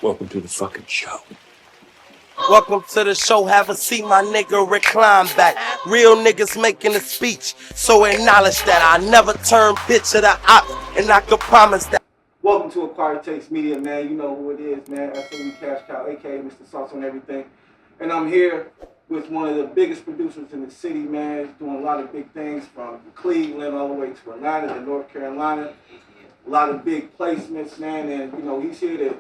Welcome to the fucking show. Welcome to the show, have a seat, my nigga, recline back. Real niggas making a speech, so acknowledge that I never turn bitch to the op, and I can promise that. Welcome to Acquired Taste Media, man. You know who it is, man. SOE Cash Cow, aka Mr. Sauce on Everything. And I'm here with one of the biggest producers in the city, man. He's doing a lot of big things from Cleveland all the way to Atlanta to North Carolina. A lot of big placements, man. And, you know, he's here to,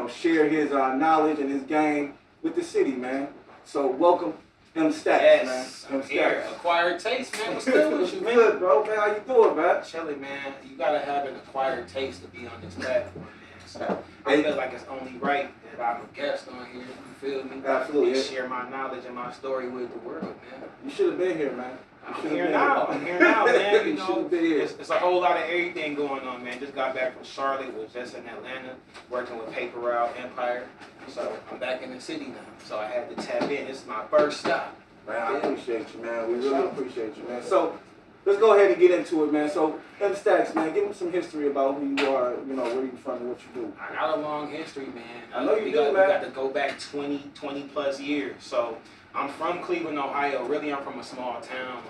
share his knowledge and his game with the city, man. So welcome, Mstacks, Yes, man. I'm here. Acquired taste, man. What's good with you, man? Good, bro, man. How you doing, man? Chilling, man. You gotta have an acquired taste to be on this platform, man. So I feel like it's only right that I'm a guest on here. You feel me? Absolutely. And share my knowledge and my story with the world, man. You should have been here, man. I'm here now, man. You know, been here. it's a whole lot of everything going on, man. Just got back from Charlotte, was just in Atlanta, working with Paper Route Empire. So I'm back in the city now. So I had to tap in. This is my first stop. Man, I appreciate you, man. We really appreciate you, man. So let's go ahead and get into it, man. So Mstacks, man, give them some history about who you are, where you from and what you do. I got a long history, man. I know you we do, got, man. We got to go back 20 plus years. So I'm from Cleveland, Ohio. Really, I'm from a small town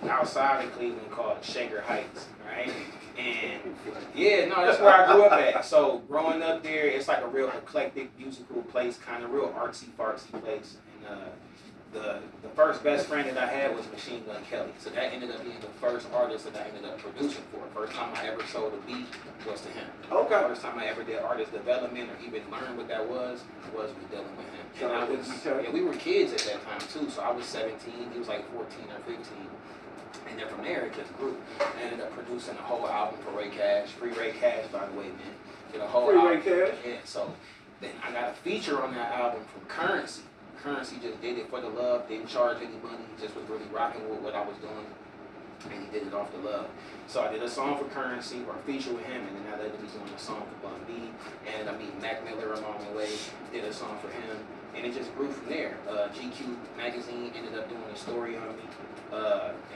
outside of Cleveland called Shaker Heights, right? And yeah, no, that's where I grew up at. So growing up there, it's like a real eclectic musical place, kind of real artsy fartsy place. And the first best friend that I had was Machine Gun Kelly. So that ended up being the first artist that I ended up producing for. First time I ever sold a beat was to him. Okay. First time I ever did artist development or even learned what that was with dealing with him. And I was, yeah, we were kids at that time too. So I was 17, he was like 14 or 15. And then from there, it just grew. I ended up producing a whole album for Ray Cash. Free Ray Cash, by the way, man. Did a whole Free album. Ray Cash? Yeah, so then I got a feature on that album from Currency. Currency just did it for the love, didn't charge any money, just was really rocking with what I was doing. And he did it off the love. So I did a song for Currency, or a feature with him, and then I ended up doing a song for Boldy. And I meet Mac Miller along the way, did a song for him. And it just grew from there. GQ magazine ended up doing a story on me.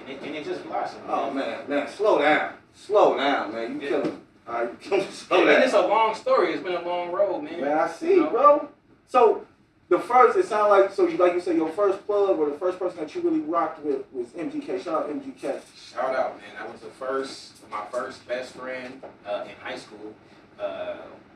And it just blossomed. Oh, man, slow down, man. You killing me. All right, slow down. And it's a long story. It's been a long road, man. Man, I see, bro. So the first, it sounded like, like you said, your first plug or the first person that you really rocked with was MGK. Shout out MGK. Shout out, man. That was my first best friend in high school.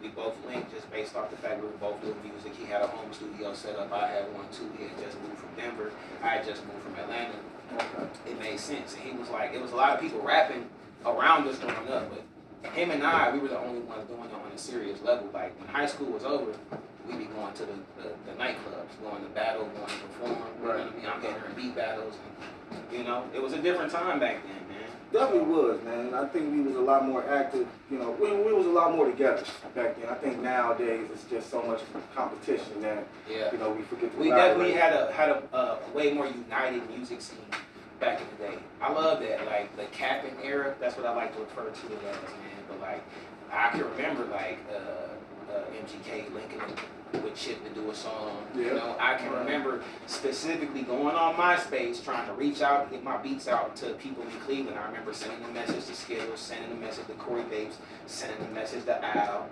We both linked just based off the fact we were both doing music. He had a home studio set up. I had one too. He had just moved from Denver. I had just moved from Atlanta. Okay. It made sense. And he was like, it was a lot of people rapping around us growing up, but him and I, we were the only ones doing it on a serious level. Like when high school was over, we'd be going to the nightclubs, going to battle, going to perform. You know what I mean? I'm getting her beat battles. And, it was a different time back then, man. Definitely was, man. I think we was a lot more active. We was a lot more together back then. I think nowadays it's just so much competition that we forget to. We definitely had a way more united music scene back in the day. I love that, like the capping era. That's what I like to refer to it as, man. But like I can remember like MGK linking with Chip to do a song. Yeah. I can remember specifically going on MySpace trying to reach out and get my beats out to people in Cleveland. I remember sending a message to Skittles, sending a message to Corey Babes, sending a message to Al.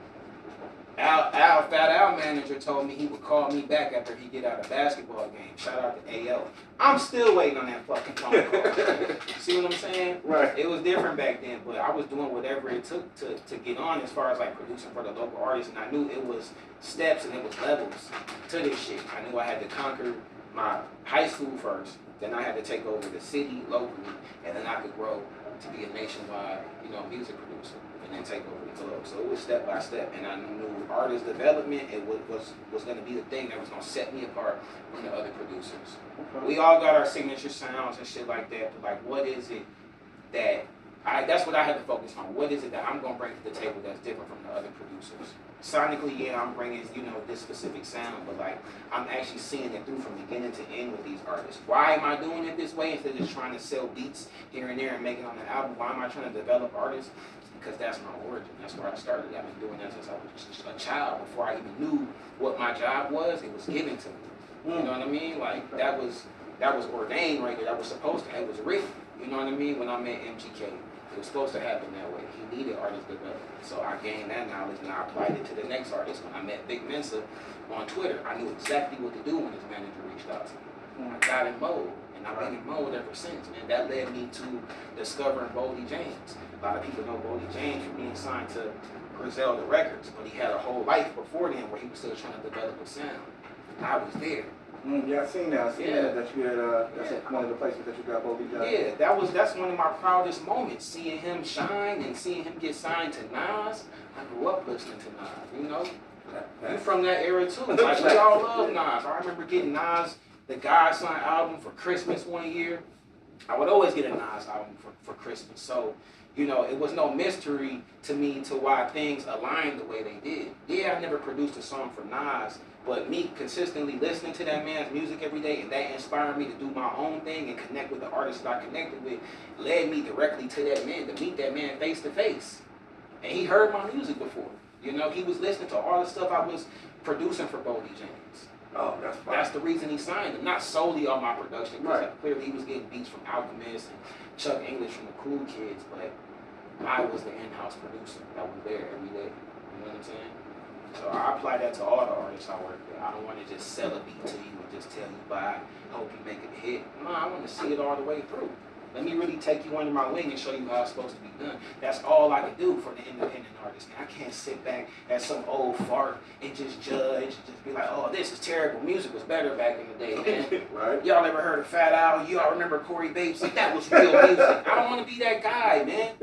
Fat Al manager told me he would call me back after he get out a basketball game. Shout out to AO. I'm still waiting on that fucking phone call. See what I'm saying? Right. It was different back then, but I was doing whatever it took to get on as far as like producing for the local artists, and I knew it was steps and it was levels to this shit. I knew I had to conquer my high school first, then I had to take over the city locally, and then I could grow to be a nationwide, music producer, and then take over the club. So it was step by step, and I knew artist development was going to be the thing that was going to set me apart from the other producers. Okay. We all got our signature sounds and shit like that, but like, what is it that that's what I had to focus on. What is it that I'm going to bring to the table that's different from the other producers? Sonically, yeah, I'm bringing, this specific sound, but like, I'm actually seeing it through from beginning to end with these artists. Why am I doing it this way instead of just trying to sell beats here and there and make it on an album? Why am I trying to develop artists? Because that's my origin. That's where I started. I've been doing that since I was just a child. Before I even knew what my job was, it was given to me. You know what I mean? Like, that was ordained right there. That was supposed to. It was written. You know what I mean? When I met MGK. It was supposed to happen that way. He needed artist development. So I gained that knowledge and I applied it to the next artist. When I met Big Mensa on Twitter, I knew exactly what to do when his manager reached out to me. I got in mode, and I've been in mode ever since, man. That led me to discovering Boldy James. A lot of people know Boldy James from being signed to Griselda Records, but he had a whole life before then where he was still trying to develop a sound. I was there. Yeah, I seen that. I seen that you had. That's one of the places that you got Boldy James. Yeah, that's one of my proudest moments, seeing him shine and seeing him get signed to Nas. I grew up listening to Nas, you know. You from that era too. Like, we all love Nas. I remember getting Nas, the Godson album for Christmas one year. I would always get a Nas album for Christmas. So, you know, it was no mystery to me to why things aligned the way they did. Yeah, I never produced a song for Nas, but me consistently listening to that man's music every day, and that inspired me to do my own thing and connect with the artists that I connected with, led me directly to that man, to meet that man face to face. And he heard my music before. You know, he was listening to all the stuff I was producing for Boldy James. Oh, that's fine. That's the reason he signed him. Not solely on my production, because clearly he was getting beats from Alchemist and Chuck English from the Cool Kids, but I was the in-house producer that was there every day. You know what I'm saying? So I apply that to all the artists I work with. I don't want to just sell a beat to you and just tell you bye, hope you make it a hit. No, I want to see it all the way through. Let me really take you under my wing and show you how it's supposed to be done. That's all I can do for the independent artist. And I can't sit back as some old fart and just judge, just be like, oh, this is terrible. Music was better back in the day, man. Right. Y'all ever heard of Fat Al? Y'all remember Corey Bates? Like, that was real music. I don't want to be that guy, man.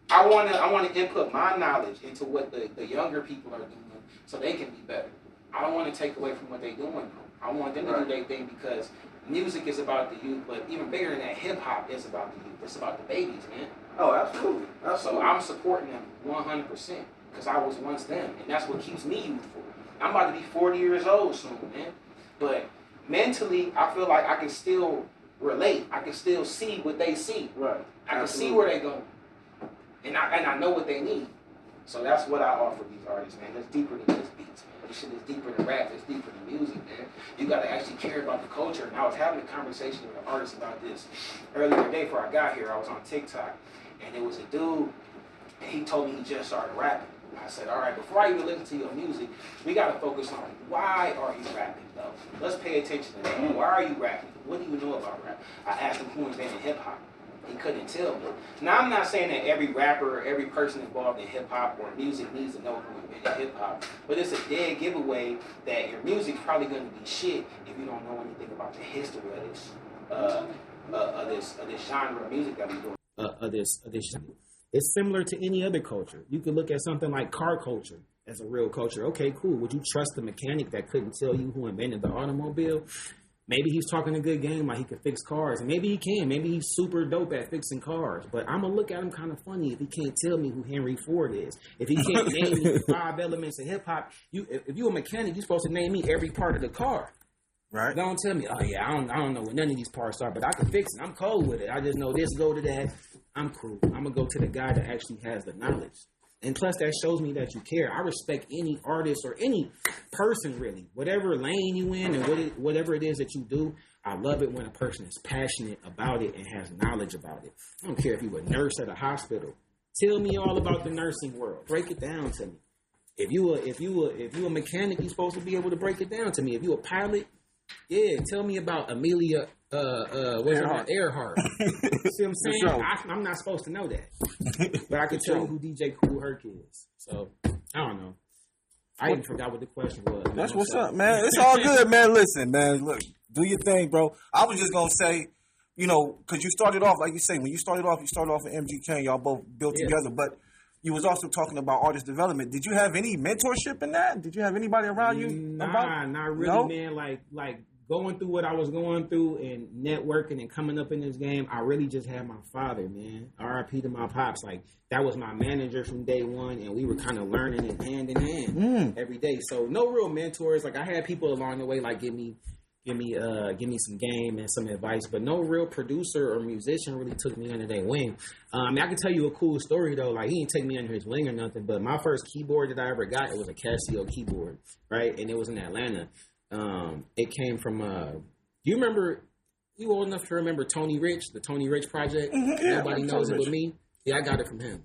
I want to input my knowledge into what the younger people are doing so they can be better. I don't want to take away from what they're doing. I want them to do their thing, because music is about the youth, but even bigger than that, hip-hop is about the youth. It's about the babies, man. Oh, absolutely. So I'm supporting them 100% because I was once them, and that's what keeps me youthful. I'm about to be 40 years old soon, man. But mentally, I feel like I can still relate. I can still see what they see. Right. I can see where they're going. And I know what they need. So that's what I offer these artists, man. It's deeper than just beats, man. This shit is deeper than rap. It's deeper than music, man. You got to actually care about the culture. And I was having a conversation with an artist about this earlier today before I got here. I was on TikTok, and there was a dude, and he told me he just started rapping. I said, all right, before I even listen to your music, we got to focus on why are you rapping, though? Let's pay attention to that. Why are you rapping? What do you know about rap? I asked him who invented hip-hop. He couldn't tell me. Now, I'm not saying that every rapper or every person involved in hip-hop or music needs to know who invented hip-hop, but it's a dead giveaway that your music's probably going to be shit if you don't know anything about the history of this genre of music that we do. It's similar to any other culture. You could look at something like car culture as a real culture. Okay, cool. Would you trust the mechanic that couldn't tell you who invented the automobile? Maybe he's talking a good game, like he could fix cars. And maybe he can. Maybe he's super dope at fixing cars. But I'm going to look at him kind of funny if he can't tell me who Henry Ford is. If he can't name me 5 elements of hip-hop, if you're a mechanic, you're supposed to name me every part of the car. Right. Don't tell me, oh, yeah, I don't know what none of these parts are, but I can fix it. I'm cold with it. I just know this, go to that. I'm cool. I'm going to go to the guy that actually has the knowledge. And plus, that shows me that you care. I respect any artist or any person, really. Whatever lane you in and whatever it is that you do, I love it when a person is passionate about it and has knowledge about it. I don't care if you're a nurse at a hospital. Tell me all about the nursing world. Break it down to me. If you a mechanic, you're supposed to be able to break it down to me. If you a pilot, yeah, tell me about Amelia Earhart. See what I'm saying? Sure. I'm not supposed to know that. But I can tell you who DJ Kool Herc is. So, I don't know. I even forgot what the question was. That's what's up, man. It's all good, man. Listen, man. Look, do your thing, bro. I was just going to say, you know, because you started off, like you say, when you started off with MGK. Y'all both built together. But you was also talking about artist development. Did you have any mentorship in that? Did you have anybody around you? Nah, not really, man. Like going through what I was going through and networking and coming up in this game, I really just had my father, man. R.I.P. to my pops. Like, that was my manager from day one, and we were kind of learning it hand in hand every day. So no real mentors. Like, I had people along the way, like, give me some game and some advice, but no real producer or musician really took me under their wing. I can tell you a cool story though. Like, he didn't take me under his wing or nothing, but my first keyboard that I ever got, it was a Casio keyboard, right? And it was in Atlanta. It came from, you remember, you old enough to remember Tony Rich, the Tony Rich project? Mm-hmm, yeah, Nobody knows it but me. Yeah, I got it from him.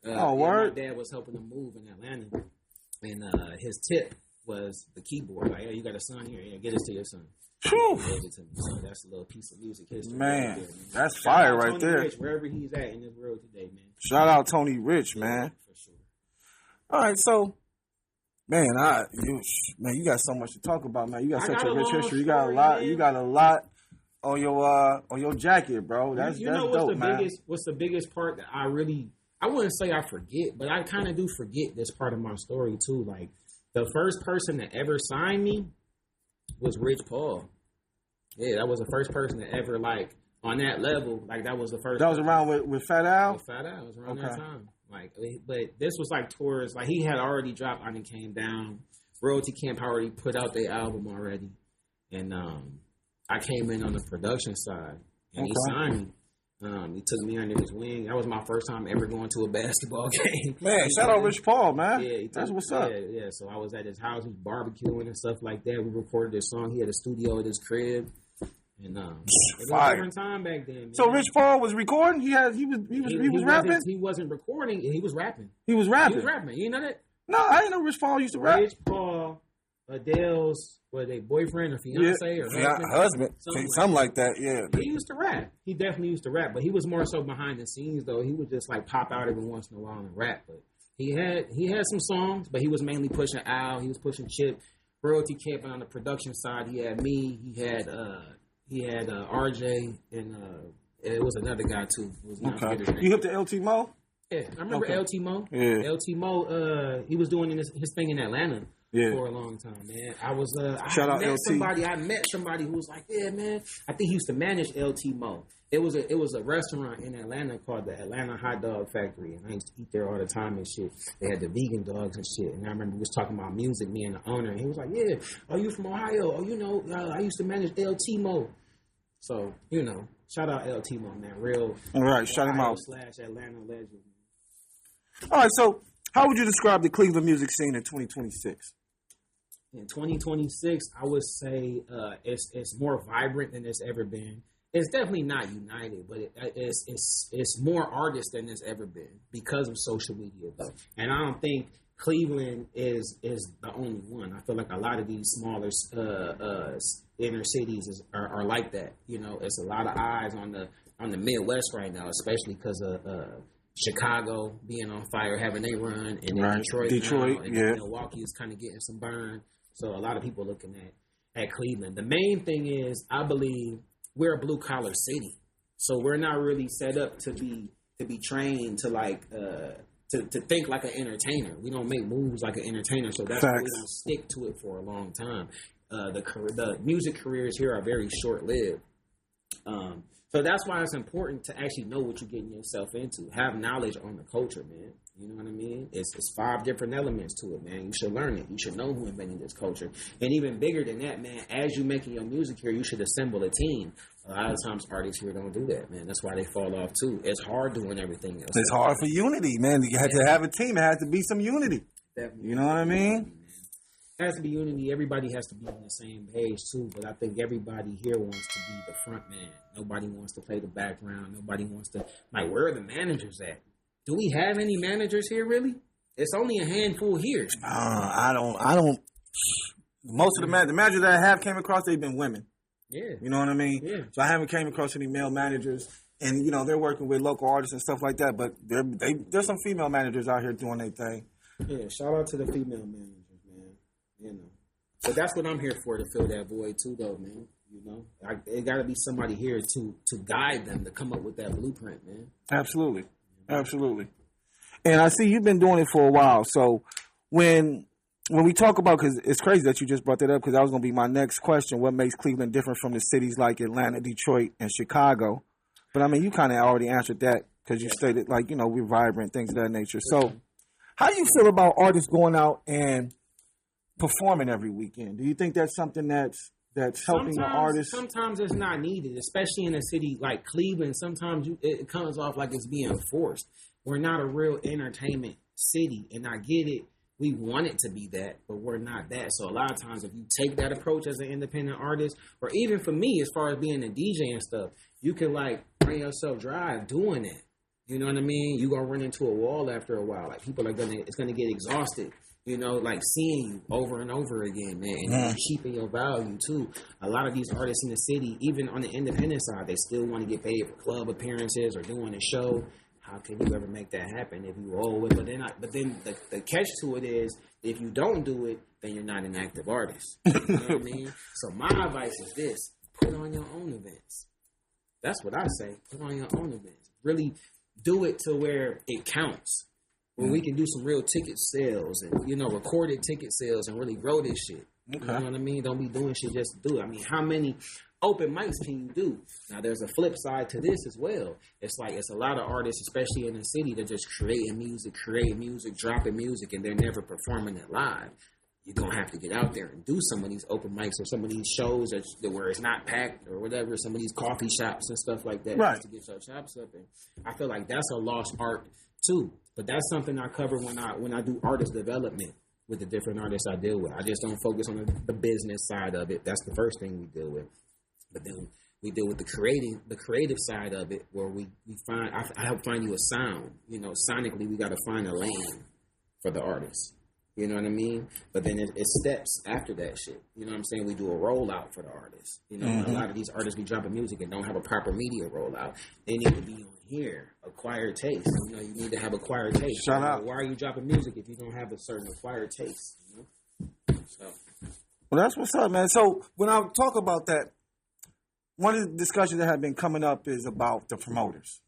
Word. My dad was helping him move in Atlanta, and his tip was the keyboard. Like, hey, you got a son here? Yeah, get this to your son. Whew. He gave it to me. So that's a little piece of music history. Man, right there, man. that's Shout fire out right Tony there. Rich, wherever he's at in this world today, man. Shout out Tony Rich, man. For sure. All right, so, man, you got so much to talk about, man. You got such a rich history. You got a lot. Man. You got a lot on your jacket, bro. That's what's dope, the man. what's the biggest part that I wouldn't say I forget, but I kind of do forget this part of my story too. Like, the first person that ever signed me was Rich Paul. Yeah, that was the first person that ever, like, on that level, like, that was the first. That was around with Fat Al? With Fat Al. It was around that time. Like, but this was, like, towards, like, he had already dropped I Done Came Down. Royalty Camp already put out their album already. And I came in on the production side, and he signed me. He took me under his wing. That was my first time ever going to a basketball game. Man, shout out Rich Paul, man. Yeah, that's what's up. Yeah. So I was at his house, he was barbecuing and stuff like that. We recorded this song. He had a studio at his crib, and it was a different time back then. Man. So Rich Paul was recording. He was rapping. He wasn't recording. He was rapping. He was rapping. He was rapping. You know that? No, I didn't know Rich Paul used to rap. Rich Paul, Adele's boyfriend or fiance or husband, something like that. Yeah, he used to rap. He definitely used to rap, but he was more so behind the scenes though. He would just like pop out every once in a while and rap. But he had some songs, but he was mainly pushing Al. He was pushing Chip. Royalty Camp on the production side. He had me. He had RJ, and it was another guy too. Okay. You hit the LT Mo? Yeah, I remember LT Mo. Yeah. LT Mo. He was doing his thing in Atlanta. Yeah. For a long time, man. I was Shout I out LT. met somebody who was like, yeah, man. I think he used to manage LT Mo. It was a restaurant in Atlanta called the Atlanta Hot Dog Factory, and I used to eat there all the time and shit. They had the vegan dogs and shit, and I remember we was talking about music, me and the owner, and he was like, yeah, are you from Ohio? Oh, you know, I used to manage LT Mo. So, you know, shout out LT Mo, man. Real. All right, shout him out. / Atlanta legend. All right, so how would you describe the Cleveland music scene in 2026? In 2026, I would say it's more vibrant than it's ever been. It's definitely not united, but it's more artists than it's ever been because of social media, though. And I don't think Cleveland is the only one. I feel like a lot of these smaller inner cities are like that. You know, it's a lot of eyes on the Midwest right now, especially because of Chicago being on fire, having a run, and then Detroit, now, and Milwaukee is kind of getting some burn. So a lot of people looking at Cleveland. The main thing is, I believe we're a blue collar city, so we're not really set up to be trained to like to think like an entertainer. We don't make moves like an entertainer, so that's why we don't stick to it for a long time. The music careers here are very short lived. So that's why it's important to actually know what you're getting yourself into. Have knowledge on the culture, man. You know what I mean? It's 5 different elements to it, man. You should learn it. You should know who invented this culture. And even bigger than that, man, as you're making your music here, you should assemble a team. A lot of times artists here don't do that, man. That's why they fall off, too. It's hard doing everything else. It's hard for unity, man. You have to have a team. It has to be some unity. Definitely. You know what I mean? It has to be unity. Everybody has to be on the same page, too. But I think everybody here wants to be the front man. Nobody wants to play the background. Nobody wants to... Like, where are the managers at? Do we have any managers here, really? It's only a handful here. I don't. Most of the managers that I have came across, they've been women. Yeah. You know what I mean? Yeah. So I haven't came across any male managers. And, you know, they're working with local artists and stuff like that. But there's some female managers out here doing their thing. Yeah, shout out to the female managers, man. You know. But that's what I'm here for, to fill that void, too, though, man. You know? It got to be somebody here to guide them, to come up with that blueprint, man. Absolutely. Absolutely. And I see you've been doing it for a while. So when we talk about, because it's crazy that you just brought that up, because that was going to be my next question, what makes Cleveland different from the cities like Atlanta, Detroit, and Chicago? But I mean, you kind of already answered that, because you stated, like, you know, we're vibrant, things of that nature. So how do you feel about artists going out and performing every weekend? Do you think that's something that's helping the artists? Sometimes it's not needed, especially in a city like Cleveland. Sometimes it comes off like it's being forced. We're not a real entertainment city, and I get it. We want it to be that, but we're not that. So a lot of times if you take that approach as an independent artist, or even for me, as far as being a DJ and stuff, you can like bring yourself drive doing it. You know what I mean? You're gonna run into a wall after a while. Like people are it's gonna get exhausted. You know, like seeing you over and over again, man, and keeping your value too. A lot of these artists in the city, even on the independent side, they still want to get paid for club appearances or doing a show. How can you ever make that happen if you owe it? But then the catch to it is, if you don't do it, then you're not an active artist. You know what I mean? So my advice is this: put on your own events. That's what I say. Put on your own events. Really do it to where it counts. Where we can do some real ticket sales and, you know, recorded ticket sales and really grow this shit. Okay. You know what I mean? Don't be doing shit just to do it. I mean, how many open mics can you do? Now, there's a flip side to this as well. It's like, it's a lot of artists, especially in the city, that just creating music, dropping music, and they're never performing it live. You're going to have to get out there and do some of these open mics or some of these shows where it's not packed or whatever, some of these coffee shops and stuff like that, just to get your chops up. And I feel like that's a lost art too. But that's something I cover when I do artist development with the different artists I deal with. I just don't focus on the business side of it. That's the first thing we deal with. But then we deal with the creative side of it, where I help find you a sound. You know, sonically, we got to find a lane for the artist. You know what I mean? But then it steps after that shit. You know what I'm saying? We do a rollout for the artist. You know, a lot of these artists be dropping music and don't have a proper media rollout. They need to be on here, acquired taste. You know, you need to have acquired taste. Shout out. Why are you dropping music if you don't have a certain acquired taste? You know? So. Well, that's what's up, man. So when I talk about that, one of the discussions that have been coming up is about the promoters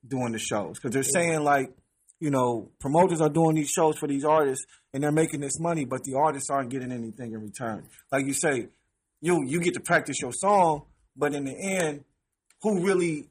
doing the shows. Because they're saying, like, you know, promoters are doing these shows for these artists and they're making this money, but the artists aren't getting anything in return. Like you say, you get to practice your song, but in the end, who really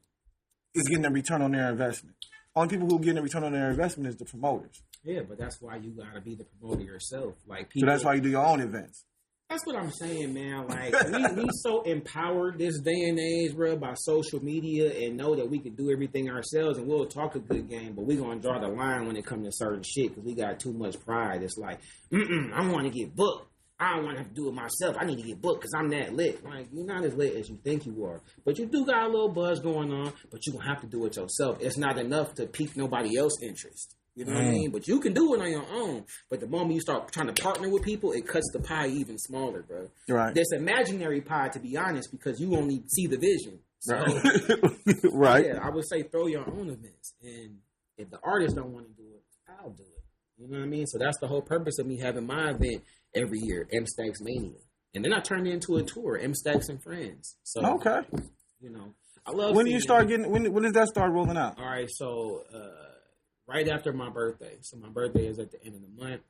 is getting a return on their investment? Only people who are getting a return on their investment is the promoters. Yeah, but that's why you gotta be the promoter yourself. Like people, so that's why you do your own events. That's what I'm saying, man. Like, we so empowered this day and age, bro, by social media, and know that we can do everything ourselves, and we'll talk a good game, but we're going to draw the line when it comes to certain shit, because we got too much pride. It's like, I want to get booked. I don't want to have to do it myself. I need to get booked because I'm that lit. Like, you're not as lit as you think you are. But you do got a little buzz going on, but you're going to have to do it yourself. It's not enough to pique nobody else's interest. You know what I mean? But you can do it on your own. But the moment you start trying to partner with people, it cuts the pie even smaller, bro. Right. This imaginary pie, to be honest, because you only see the vision. So, right. Yeah, I would say throw your own events. And if the artists don't want to do it, I'll do it. You know what I mean? So that's the whole purpose of me having my event every year, Mstacks Mania. And then I turned it into a tour, Mstacks and Friends. So, okay. You know, I love when do you start getting, when does that start rolling out? All right, so, right after my birthday. So my birthday is at the end of the month.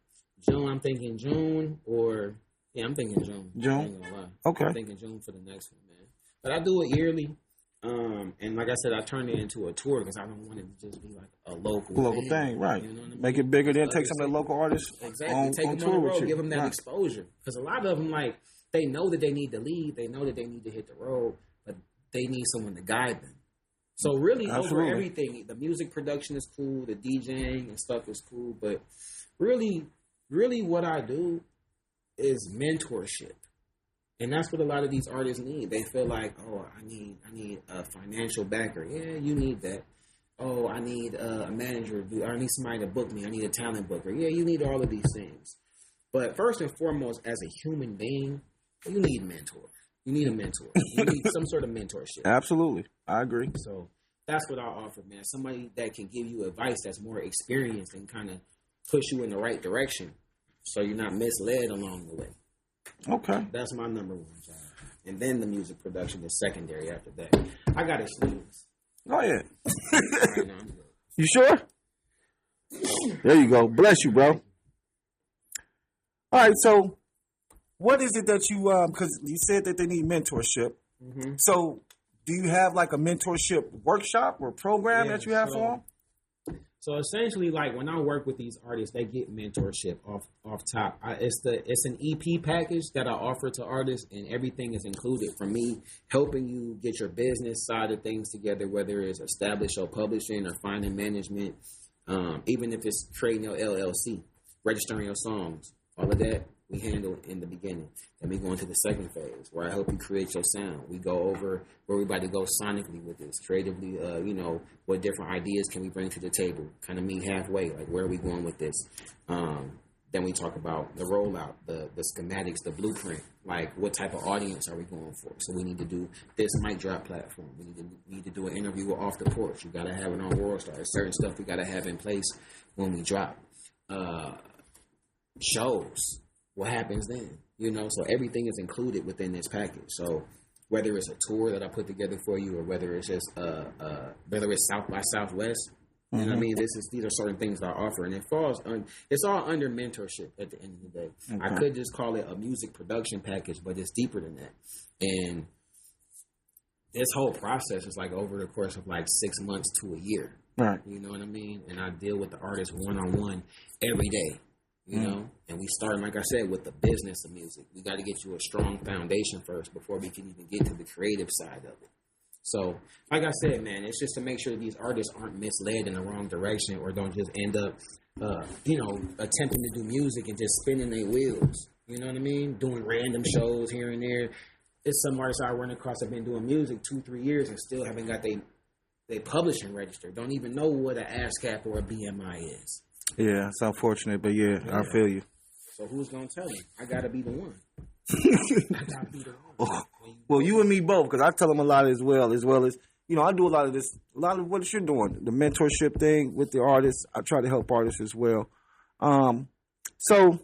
June, I'm thinking June, I'm thinking June. June? I ain't gonna lie. Okay. I'm thinking June for the next one, man. But I do it yearly. And like I said, I turned it into a tour because I don't want it to just be like a local thing, right? You know what I mean? Make it bigger, then take some of the local artists take them on the road, give them that exposure. Because a lot of them, like, they know that they need to lead, they know that they need to hit the road, but they need someone to guide them. So really, over everything, the music production is cool, the DJing and stuff is cool, but really what I do is mentorship. And that's what a lot of these artists need. They feel like, oh, I need a financial backer. Yeah, you need that. Oh, I need a manager. I need somebody to book me. I need a talent booker. Yeah, you need all of these things. But first and foremost, as a human being, you need a mentor. You need a mentor. You need some sort of mentorship. Absolutely. I agree. So that's what I offer, man. Somebody that can give you advice that's more experienced and kind of push you in the right direction so you're not misled along the way. Okay. That's my number one job. And then the music production is secondary after that. I got excuses. Go ahead. Right now, I'm good. You sure? There you go. Bless you, bro. All right, so what is it that you, because you said that they need mentorship. Mm-hmm. So do you have like a mentorship workshop or program that you have for them? So essentially, like when I work with these artists, they get mentorship off top. It's an EP package that I offer to artists, and everything is included from me helping you get your business side of things together, whether it's establish or publishing or finding management, even if it's creating your LLC, registering your songs, all of that. we handle in the beginning. Then we go into the second phase where I help you create your sound. We go over where we about to go sonically with this, creatively, what different ideas can we bring to the table, kind of meet halfway, like where are we going with this? Then we talk about the rollout, the schematics, the blueprint, like what type of audience are we going for? So we need to do this mic drop platform. We need to do an interview with Off the Porch. You got to have it on World Star. There's certain stuff we got to have in place when we drop. Shows, what happens then? So everything is included within this package. So whether it's a tour that I put together for you, or whether it's just whether it's South by Southwest. You know what I mean? These are certain things that I offer, and it's all under mentorship at the end of the day. Okay. I could just call it a music production package, but it's deeper than that. And this whole process is like over the course of like 6 months to a year. Right. You know what I mean? And I deal with the artist one-on-one every day. You know, and we start, like I said, with the business of music. We got to get you a strong foundation first before we can even get to the creative side of it. So, like I said, man, it's just to make sure that these artists aren't misled in the wrong direction or don't just end up, attempting to do music and just spinning their wheels. You know what I mean? Doing random shows here and there. There's some artists I run across have been doing music 2-3 years and still haven't got they publishing register. Don't even know what an ASCAP or a BMI is. Yeah, it's unfortunate, but yeah, I feel you. So who's gonna tell me? I gotta be the one. I gotta be the one. Well, you and me both, because I tell them a lot as well as I do a lot of what you're doing, the mentorship thing with the artists. I try to help artists as well. So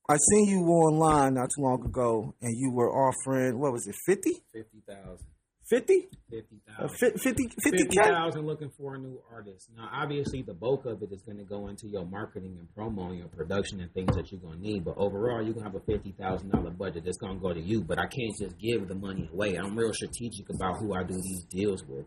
I seen you online not too long ago, and you were offering, what was it, 50? 50,000. 50? 50,000. 50,000 looking for a new artist. Now, obviously, the bulk of it is going to go into your marketing and promo and your production and things that you're going to need. But overall, you're going to have a $50,000 budget that's going to go to you. But I can't just give the money away. I'm real strategic about who I do these deals with.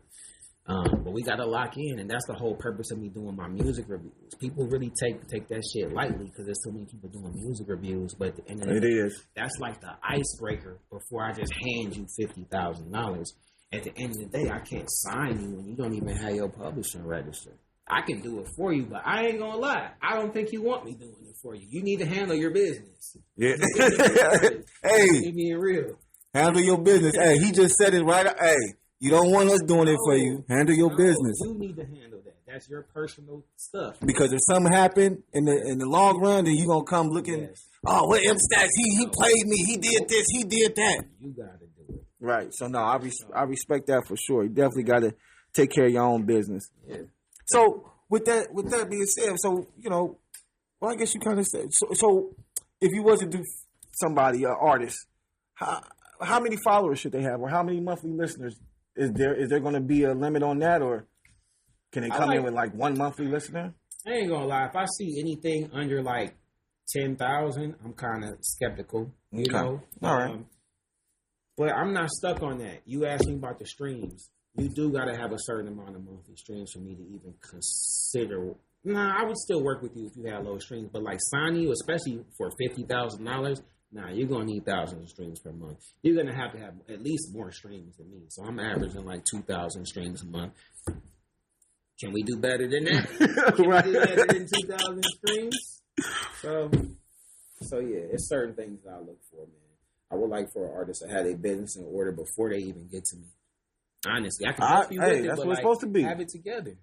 But we got to lock in, and that's the whole purpose of me doing my music reviews. People really take that shit lightly because there's so many people doing music reviews. But at the end of the day, that's like the icebreaker before I just hand you $50,000. At the end of the day, I can't sign you when you don't even have your publishing register. I can do it for you, but I ain't gonna lie. I don't think you want me doing it for you. You need to handle your business. Yeah. Hey, you being real. Handle your business. Hey, he just said it right. Hey, you don't want us doing it for you. Handle your business. You need to handle that. That's your personal stuff. Because if something happened in the long run, then you gonna come looking. Yes. Oh, what Mstacks? He played me. He did this. He did that. You gotta do it. Right. So no, I respect that for sure. You definitely got to take care of your own business. Yeah. So with that being said, so well, I guess you kind of said so. If you was to do somebody, an artist, how many followers should they have, or how many monthly listeners is there? Is there going to be a limit on that, or can they come in with like one monthly listener? I ain't gonna lie. If I see anything under like 10,000, I'm kind of skeptical. You know. All right. But I'm not stuck on that. You asked me about the streams. You do got to have a certain amount of monthly streams for me to even consider. Nah, I would still work with you if you had low streams. But like sign you, especially for $50,000, nah, you're going to need thousands of streams per month. You're going to have at least more streams than me. So I'm averaging like 2,000 streams a month. Can we do better than that? Can we do better than 2,000 streams? So yeah, it's certain things that I look for, man. I would like for an artist to have their business in order before they even get to me. Honestly, I can help you with it, that's but what it's supposed to be. Have it together.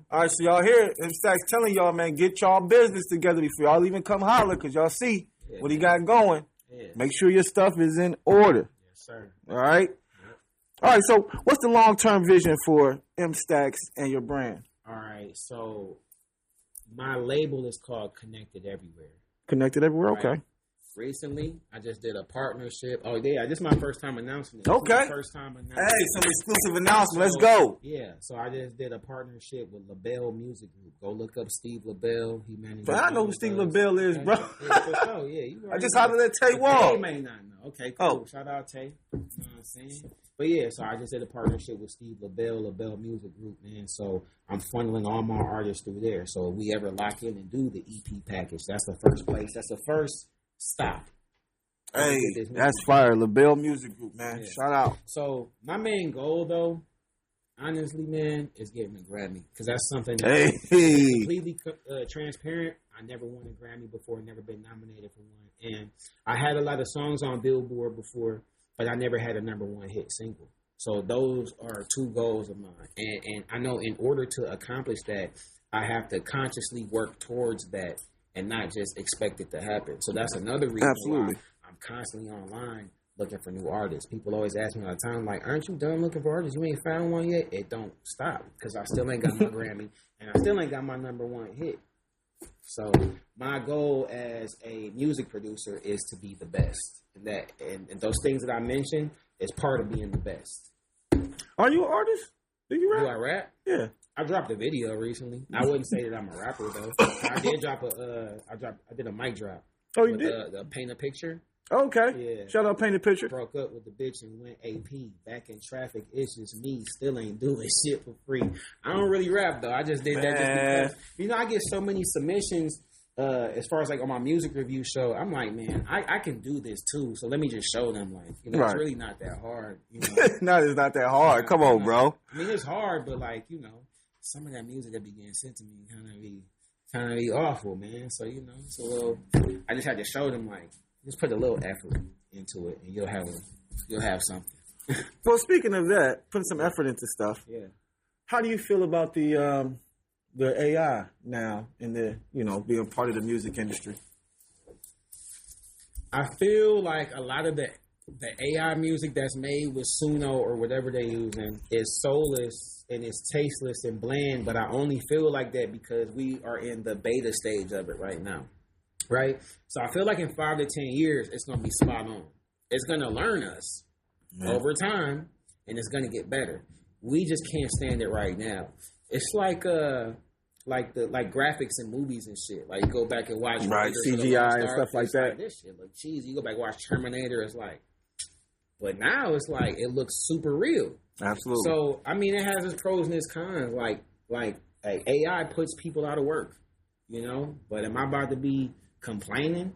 All right, so y'all hear Mstacks telling y'all, man, get y'all business together before y'all even come holler, because y'all see what he got going. Yeah. Make sure your stuff is in order. Yes, sir. All right? Yep. All right, so what's the long-term vision for Mstacks and your brand? All right, so my label is called Connected Everywhere. Connected Everywhere, right? Okay. Recently, I just did a partnership. Oh, yeah, this is my first time announcing it. Okay. First time announcing. Hey, some exclusive announcement. Let's go. Yeah, so I just did a partnership with LaBelle Music Group. Go look up Steve LaBelle. He manages. But I know who Steve LaBelle is, bro. Yeah, for sure. Yeah, I just hollered at Tay Wall. Tay may not know. Okay, cool. Shout out Tay. You know what I'm saying? But yeah, so I just did a partnership with Steve LaBelle Music Group, man. So I'm funneling all my artists through there. So if we ever lock in and do the EP package, that's the first place. That's the first stop. Hey, that's fire. LaBelle Music Group, man. Yeah. Shout out. So my main goal, though, honestly, man, is getting a Grammy because that's something that completely transparent. I never won a Grammy before, never been nominated for one, and I had a lot of songs on Billboard before, but I never had a #1 hit single. So those are 2 goals of mine, and I know in order to accomplish that, I have to consciously work towards that and not just expect it to happen. So that's another reason why I'm constantly online looking for new artists. People always ask me all the time, like, aren't you done looking for artists? You ain't found one yet? It don't stop because I still ain't got my Grammy and I still ain't got my #1 hit. So my goal as a music producer is to be the best. And those things that I mentioned is part of being the best. Are you an artist? Do you rap? Do I rap? Yeah. I dropped a video recently. I wouldn't say that I'm a rapper though. I did drop I did a mic drop. Oh, you did? The paint a picture. Okay. Yeah. Shout out Paint a Picture. Broke up with the bitch and went AP. Back in traffic. It's just me. Still ain't doing shit for free. I don't really rap though. I just did that just because I get so many submissions. As far as like on my music review show, I'm like, man, I can do this too. So let me just show them, like, it's really not that hard. No, it's not that hard. Come on, bro. I mean, it's hard, but like, some of that music that began sent to me kind of be awful, man. So it's a little. I just had to show them, like, just put a little effort into it, and you'll have something. Well, speaking of that, putting some effort into stuff. Yeah. How do you feel about the AI now and the being part of the music industry? I feel like a lot of the AI music that's made with Suno or whatever they're using is soulless and it's tasteless and bland, but I only feel like that because we are in the beta stage of it right now, right? So I feel like in 5 to 10 years, it's going to be spot on. It's going to learn us over time, and it's going to get better. We just can't stand it right now. It's like graphics in movies and shit. Like, you go back and watch CGI and stuff like that. This shit look cheesy. You go back and watch Terminator. It's like, but now it's like it looks super real. Absolutely. So I mean, it has its pros and its cons. Like AI puts people out of work, But am I about to be complaining?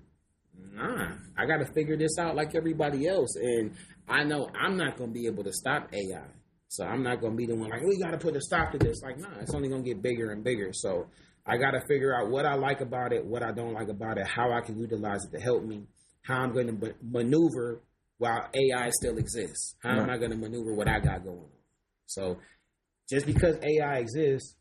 Nah, I got to figure this out like everybody else, and I know I'm not gonna be able to stop AI. So I'm not going to be the one like, we got to put a stop to this. Like, nah, it's only going to get bigger and bigger. So I got to figure out what I like about it, what I don't like about it, how I can utilize it to help me, how I'm going to maneuver while AI still exists. How am I going to maneuver what I got going on? So just because AI exists,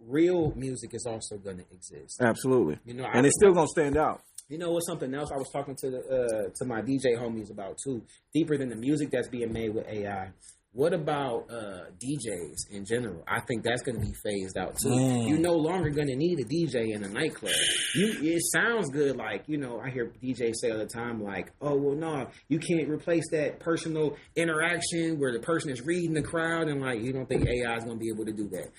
real music is also going to exist. Absolutely. And it's still going to stand out. What's something else I was talking to my DJ homies about too, deeper than the music that's being made with AI. What about DJs in general? I think that's going to be phased out too. You're no longer going to need a DJ in a nightclub. It sounds good, like, I hear DJs say all the time, like, oh, well, no, you can't replace that personal interaction where the person is reading the crowd, and like, you don't think AI is going to be able to do that.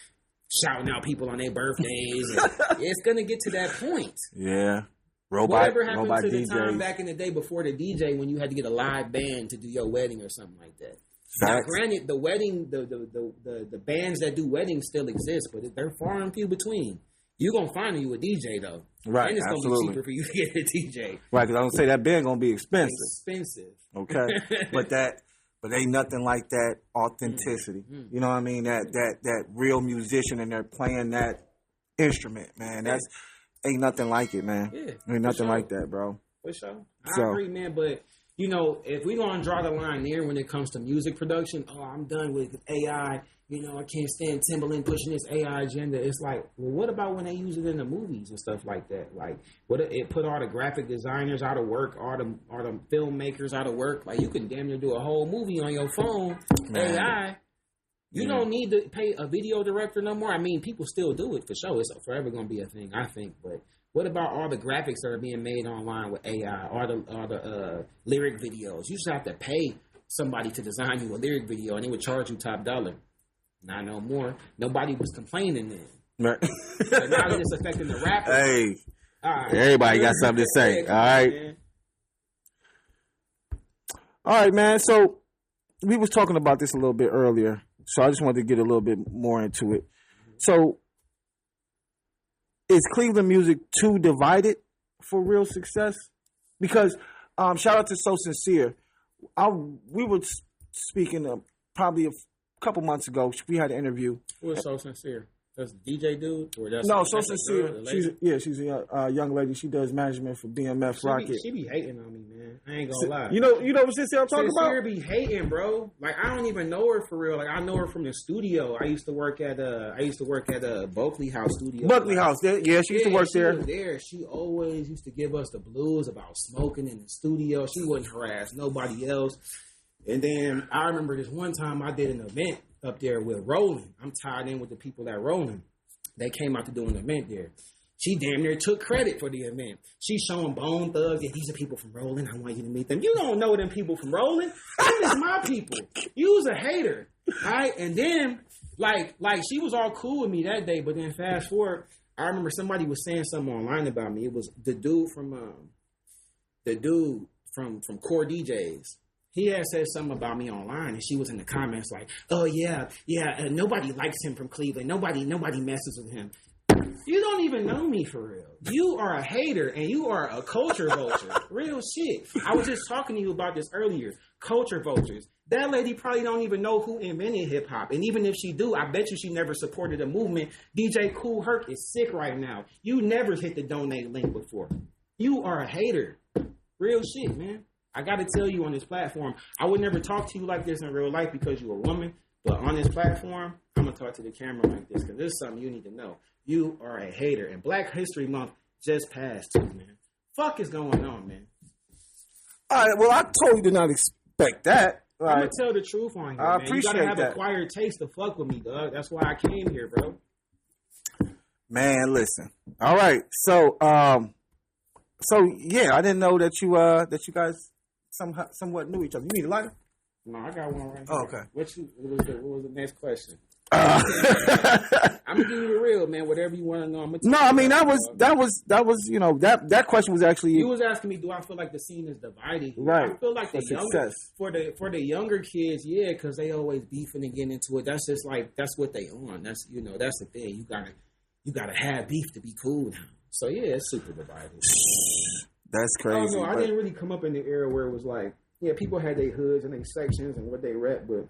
Shouting out people on their birthdays. It's going to get to that point. Yeah. Whatever happened to the time back in the day before the DJ when you had to get a live band to do your wedding or something like that? Now, granted, the wedding, the bands that do weddings still exist, but they're far and few between. You're going to find you a DJ, though. Right, and it's going to be cheaper for you to get a DJ. Right, because I'm going to say that band going to be expensive. Okay. But ain't nothing like that authenticity. You know what I mean? That real musician, and they're playing that instrument, man. That's ain't nothing like it, man. Yeah, ain't nothing like that, bro. For sure. I agree, man, but... if we're going to draw the line there when it comes to music production, I'm done with AI. I can't stand Timbaland pushing this AI agenda. It's like, well, what about when they use it in the movies and stuff like that? Like, what it put all the graphic designers out of work, all the filmmakers out of work. Like, you can damn near do a whole movie on your phone, AI. You don't need to pay a video director no more. I mean, people still do it for sure. It's forever going to be a thing, I think, but... What about all the graphics that are being made online with AI, all the lyric videos? You just have to pay somebody to design you a lyric video, and they would charge you top dollar. Not no more. Nobody was complaining then. Right. So now that it's affecting the rappers. Hey, right, everybody got something to say. All right. Man. All right, man. So we was talking about this a little bit earlier, so I just wanted to get a little bit more into it. So... is Cleveland music too divided for real success? Because shout out to So Sincere. We were speaking probably a couple months ago. We had an interview. Who is So Sincere? That's DJ dude, or that's No, So that's a Sincere. girl, a lady? She's a young lady. She does management for BMF Rocket. She be hating on me, man. I ain't gonna lie. You know what Sincere I'm talking Sincere about? be hating, bro. Like I don't even know her for real. Like I know her from the studio. I used to work at Bulkley House Studio. Buckley House. Yeah, she used to work there. She was there. She always used to give us the blues about smoking in the studio. She wouldn't harass nobody else. And then I remember this one time I did an event up there with Roland. I'm tied in with the people at Roland. They came out to do an event there. She damn near took credit for the event. She's showing Bone Thugs. Yeah, these are people from Roland. I want you to meet them. You don't know them people from Roland. Them is my people. You was a hater. All right? And then, like she was all cool with me that day. But then fast forward, I remember somebody was saying something online about me. It was the dude from Core DJs. He had said something about me online, and she was in the comments like, "Oh yeah, nobody likes him from Cleveland. Nobody messes with him." You don't even know me for real. You are a hater, and you are a culture vulture. Real shit. I was just talking to you about this earlier. Culture vultures. That lady probably don't even know who invented hip hop, and even if she do, I bet you she never supported a movement. DJ Kool Herc is sick right now. You never hit the donate link before. You are a hater. Real shit, man. I got to tell you on this platform, I would never talk to you like this in real life because you're a woman. But on this platform, I'm going to talk to the camera like this because this is something you need to know. You are a hater. And Black History Month just passed too, man. Fuck is going on, man? All right, well, I totally did not expect that. I'm going to tell the truth on here, I man. appreciate you got to have that. acquired taste to fuck with me, dog. That's why I came here, bro. Man, listen. All right, so yeah, I didn't know that you guys somewhat knew each other. You need a lighter? No, I got one right here. Oh, okay. What was the next question? I'm gonna give you the real, man. Whatever you want to know, I'm gonna tell No, you I mean about, that was that question was actually you was asking me, do I feel like the scene is divided? Right. I feel like For the younger success. for the younger kids, yeah, because they always beefing and getting into it. That's just like that's what they on. That's that's the thing. You gotta have beef to be cool now. So yeah, it's super divided. That's crazy. I didn't really come up in the era where it was like, yeah, people had their hoods and their sections and what they rep, but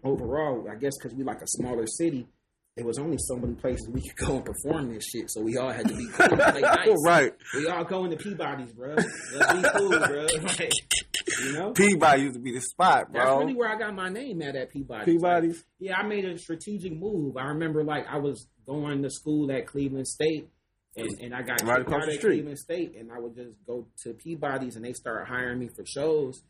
overall, I guess because we like a smaller city, there was only so many places we could go and perform this shit, so we all had to be cool and play nice. Right. We all going to Peabody's, bro. Let's be cool, bro. Like, Peabody used to be the spot, bro. That's really where I got my name at Peabody's. Peabody's? Like, yeah, I made a strategic move. I remember, like, I was going to school at Cleveland State, and I got right kicked across out the at street. Cleveland State, and I would just go to Peabody's, and they started hiring me for shows.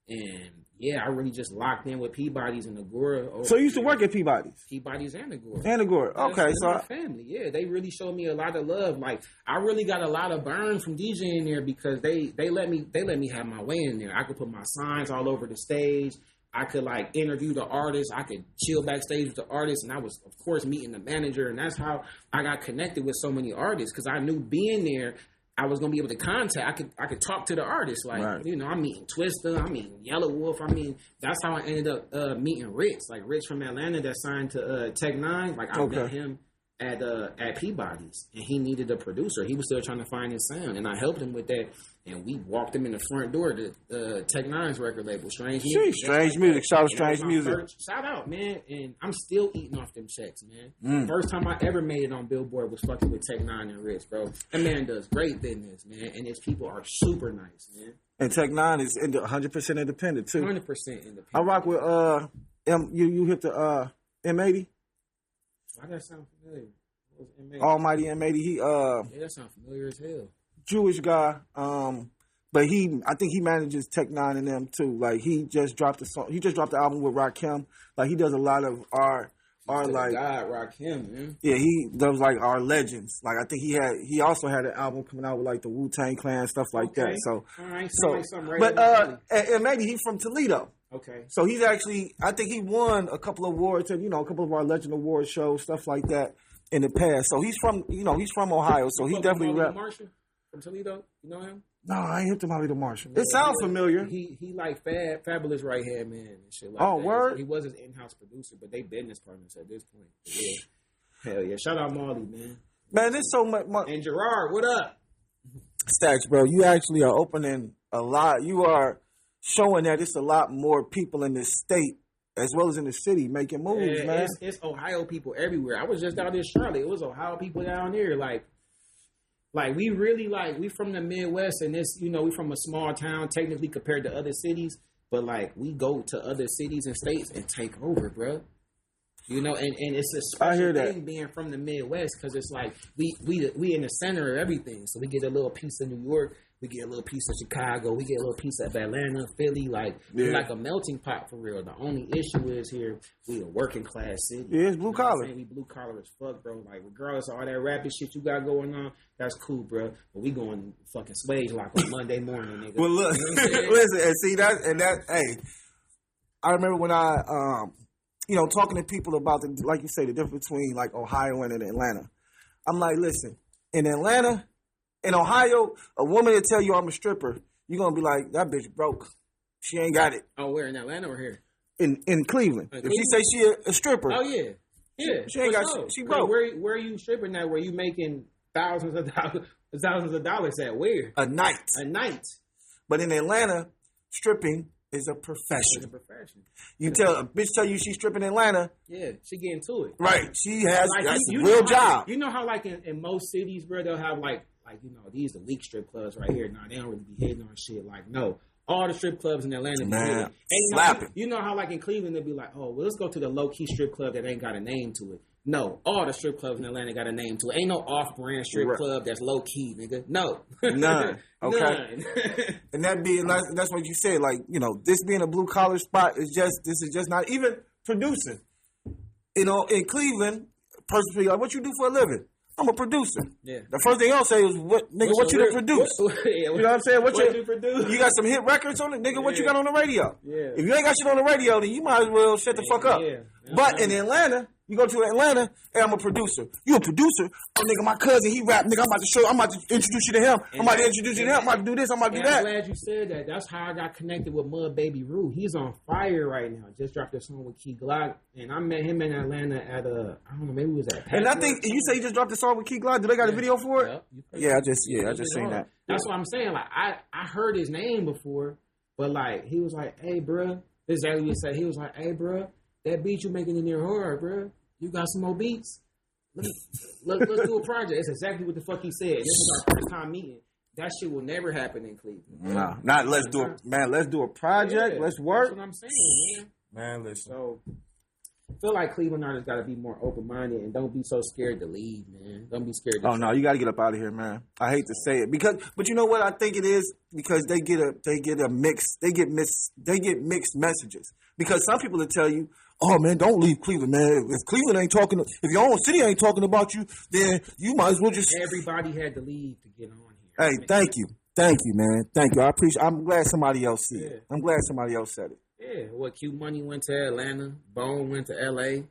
And yeah, I really just locked in with Peabody's and Agora. So you used to work at Peabody's? Peabody's and Agora. And Agora. Okay, That's so my family. Yeah, they really showed me a lot of love. Like I really got a lot of burn from DJing there because they let me have my way in there. I could put my signs all over the stage. I could like interview the artists. I could chill backstage with the artists, and I was of course meeting the manager, and that's how I got connected with so many artists because I knew being there, I was gonna be able to contact. I could talk to the artists. Like right. I'm meeting Twista, I'm meeting Yellow Wolf. That's how I ended up meeting Rich. Like Rich from Atlanta that signed to Tech Nine. Like I met him at Peabody's, and he needed a producer. He was still trying to find his sound, and I helped him with that. And we walked him in the front door to Tech Nine's record label, Strange Music. Strange Music. Shout out Strange Music. Shout out, man. And I'm still eating off them checks, man. First time I ever made it on Billboard was fucking with Tech Nine and Rich, bro. That man does great business, man. And his people are super nice, man. And Tech Nine is 100% independent, too. 100% independent. I rock with, you hit the M80? Why that sound familiar? What was M80? Almighty M80. Yeah, that sound familiar as hell. Jewish guy, but I think he manages Tech Nine and them too. Like he just dropped a song. He just dropped the album with Rakim. Like he does a lot of our like God, Rakim, man. Yeah, he does like our legends. Like I think he also had an album coming out with like the Wu-Tang Clan stuff like that. So all right, and maybe he's from Toledo. Okay. So he's actually, I think he won a couple of awards and a couple of our Legend Award shows, stuff like that in the past. So he's from Ohio. So he definitely rep. From Toledo, you know him? No, I ain't hit the Molly the Marshall. It sounds familiar. He like Fabulous right hand man and shit like that. Oh, word? He was his in-house producer, but they business partners at this point. Yeah. Hell yeah. Shout out Molly, man. Man, there's so much. And Gerard, what up? Stacks, bro, you actually are opening a lot. You are showing that it's a lot more people in this state as well as in the city, making moves, Yeah, man. it's Ohio people everywhere. I was just out in Charlotte. It was Ohio people down there. Like we really we from the Midwest, and this, we from a small town technically compared to other cities, but like we go to other cities and states and take over, bro. And it's a special thing being from the Midwest, because it's like we in the center of everything. So we get a little piece of New York, we get a little piece of Chicago, we get a little piece of Atlanta, Philly. We're like a melting pot for real. The only issue is here we a working class city. Yeah, it's blue collar. We blue collar as fuck, bro. Like regardless of all that rapid shit you got going on, that's cool, bro. But we going fucking swage like on Monday morning, nigga. Well, look, listen, and see that. Hey, I remember when I talking to people about like you say, the difference between like Ohio and Atlanta. I'm like, listen, in Ohio, a woman that tell you I'm a stripper, you're gonna be like, that bitch broke. She ain't got it. Oh, where in Atlanta or here? In Cleveland. If she say she a stripper, oh yeah, she ain't got. She broke. Where are you stripping at? Where you making thousands of dollars at? Where? A night. But in Atlanta, stripping is a profession. You tell a bitch you she's stripping in Atlanta. Yeah, she getting to it. Right. She has that's a real job. You know how in most cities, bro, they'll have these are the weak strip clubs right here. Now they don't really be hitting on shit. Like, no. All the strip clubs in Atlanta be hitting. Slapping. You know how in Cleveland they'll be like, oh, well, let's go to the low key strip club that ain't got a name to it. No, all the strip clubs in Atlanta got a name to it. Ain't no off-brand strip club that's low-key, nigga. No. None. Okay. None. And that's what you said. Like, this being a blue-collar spot this is just not even producing. In Cleveland, person be like, what you do for a living? I'm a producer. Yeah. The first thing y'all say is, what you done produce? You know what I'm saying? What you produce? You got some hit records on it? Nigga, what you got on the radio? Yeah. If you ain't got shit on the radio, then you might as well shut the fuck up. Yeah. But in Atlanta, you go to Atlanta, hey, I'm a producer. You a producer? Oh, nigga, my cousin, he rap. Nigga, I'm about to introduce you to him. I'm about to introduce you to him. I'm about to do this. I'm about to do that. I'm glad you said that. That's how I got connected with Mud Baby Rue. He's on fire right now. Just dropped a song with Key Glock. And I met him in Atlanta at I don't know, maybe it was at And I think, you say you just dropped a song with Key Glock. Do they got a video for it? Yeah, I just seen that. That's what I'm saying. Like, I heard his name before, but he was like, hey, bruh. This is exactly what he said. He was like, hey, bruh, that beat you making in there hard, bruh. You got some more beats? Let's do a project. It's exactly what the fuck he said. This is our first time meeting. That shit will never happen in Cleveland. No, not let's do it, man. Let's do a project. Let's work. That's what I'm saying, man. Man, listen. So, I feel like Cleveland artists got to be more open-minded and don't be so scared to leave, man. Don't be scared. No, you got to get up out of here, man. I hate to say it but you know what I think it is, because they get mixed messages. Because some people will tell you, oh man, don't leave Cleveland, man. If Cleveland ain't talking, if your own city ain't talking about you, then you might as well just. Everybody had to leave to get on here. Hey, thank you, man. Thank you. I appreciate. I'm glad somebody else said it. I'm glad somebody else said it. Yeah, Q Money went to Atlanta, Bone went to LA,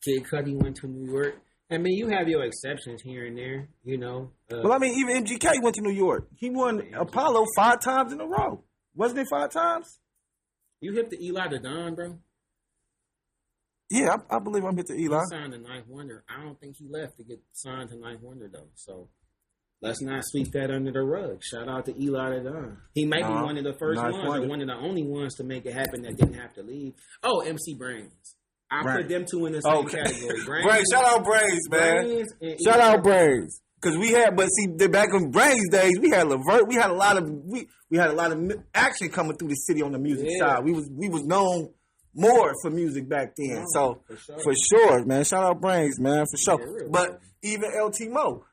Kid Cudi went to New York. I mean, you have your exceptions here and there, Well, I mean, even MGK went to New York. He won Apollo 5 times in a row. Wasn't it 5 times? You hit the Eli the Don, bro? Yeah, I believe I'm hit the Eli. He signed to Ninth Wonder. I don't think he left to get signed to Ninth Wonder, though. So let's not sweep that under the rug. Shout out to Eli the Don. He might be one of the first ones or one of the only ones to make it happen that didn't have to leave. Oh, MC Brains. I put them two in the same category. Brains, shout out Brains, man. Shout out Brains. Because back in Brains days, we had Levert. We had a lot of action coming through the city on the music side. We was known more for music back then. For sure, man. Shout out Brains, man, for sure. But even LT Mo.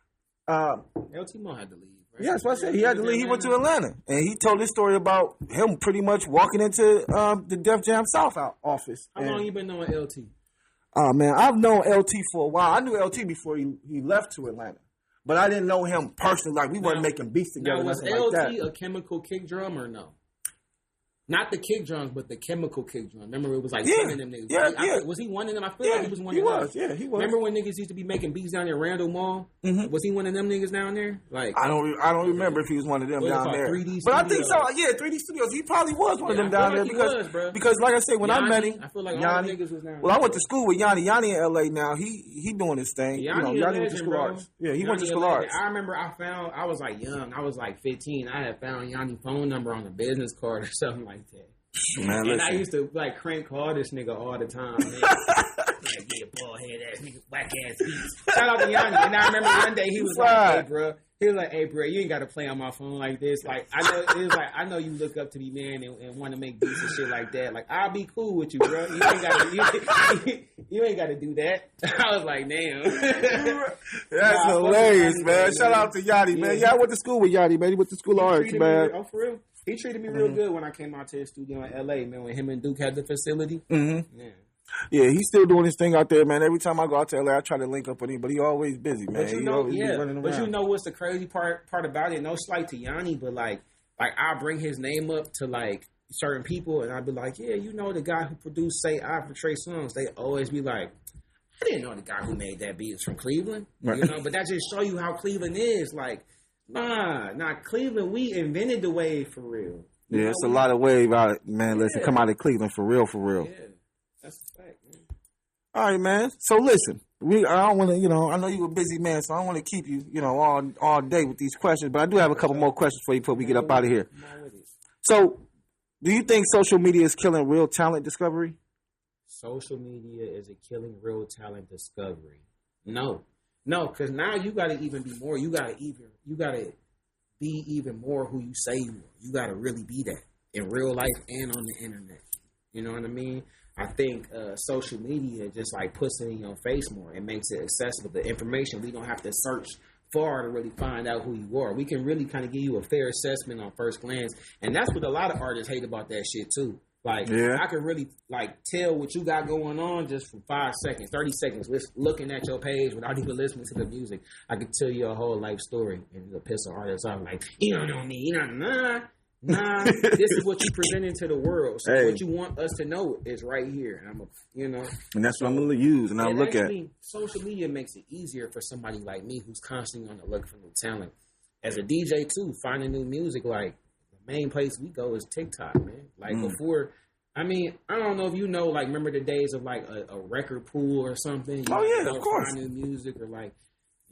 LT Mo had to leave. Right? Yeah, that's what I said. He had to leave. He went to Atlanta. And he told this story about him pretty much walking into the Def Jam South office. How long you been knowing LT? Oh, man, I've known LT for a while. I knew LT before he left to Atlanta. But I didn't know him personally. Like, we weren't making beats together. Now, was LT a chemical kick drum or no? Not the kick drums, but the chemical kick drum. Remember, it was like 10 of them niggas. Yeah. Was he one of them? I feel like he was one of them. He was. Remember when niggas used to be making beats down there at Randall Mall? Mm-hmm. Was he one of them niggas down there? Like, I don't remember if he was one of them down there. 3D but I think so. Yeah, 3D Studios. He probably was one of them down there because, like I said, when I met him, I feel like all the niggas was down there. Well, I went to school with Yanni. Yanni in LA now. He doing his thing. Yanni went to school arts. Yeah, he went to school arts. I remember I was like young. I was like 15. I had found Yanni's phone number on a business card or something like that. Man, and listen. I used to like crank call this nigga all the time, man. Like, yeah, bald head ass nigga, whack ass beats. Shout out to Yanni. And I remember one day he was like, hey, bro. He was like, hey, bro, you ain't got to play on my phone like this. Like, I know, it was like, I know you look up to me, man, and want to make beats and shit like that. Like, I'll be cool with you, bro. You ain't got to, you ain't got to do that. I was like, damn. That's hilarious, man. Shout out to Yachty, man. Yeah, I went to school with Yachty, man. He went to school of arts, man. Oh, for real? He treated me real good when I came out to his studio in L.A., man, when him and Duke had the facility. Mm-hmm. Yeah. Yeah, he's still doing his thing out there, man. Every time I go out to LA, I try to link up with him, but he always busy, man. But you know, but you know what's the crazy part about it? No slight to Yanni, but like I bring his name up to like certain people, and I'd be like, yeah, you know the guy who produced Say I for Trey Songz. They always be like, I didn't know the guy who made that beat is from Cleveland, right. You know. But that just show you how Cleveland is. Like, nah, Cleveland. We invented the wave for real. Yeah, it's a lot of wave out it, man. Listen, come out of Cleveland for real, for real. Yeah, that's a fact, man. All right, man. So listen, I don't want to, I know you're a busy man, so I don't want to keep you, all day with these questions. But I do have a couple more questions for you before we get up out of here. So, do you think social media is killing real talent discovery? Social media is killing real talent discovery. No, because now you got to even be more. You got to be even more who you say you are. You got to really be that in real life and on the internet. You know what I mean? I think social media just like puts it in your face more. It makes it accessible. The information, we don't have to search far to really find out who you are. We can really kind of give you a fair assessment on first glance. And that's what a lot of artists hate about that shit too. Like, I can really like tell what you got going on just from 5 seconds, 30 seconds, looking at your page without even listening to the music. I can tell you a whole life story and it'll piss an artist off. Like, you don't know me, you don't know. Nah, this is what you presenting to the world. So what you want us to know is right here. And and that's what I'm gonna use and I'll look at. Social media makes it easier for somebody like me who's constantly on the look for new talent. As a DJ too, finding new music, like the main place we go is TikTok, man. Like before, I don't know if you know, like remember the days of like a record pool or something. Of course. Find new music or like.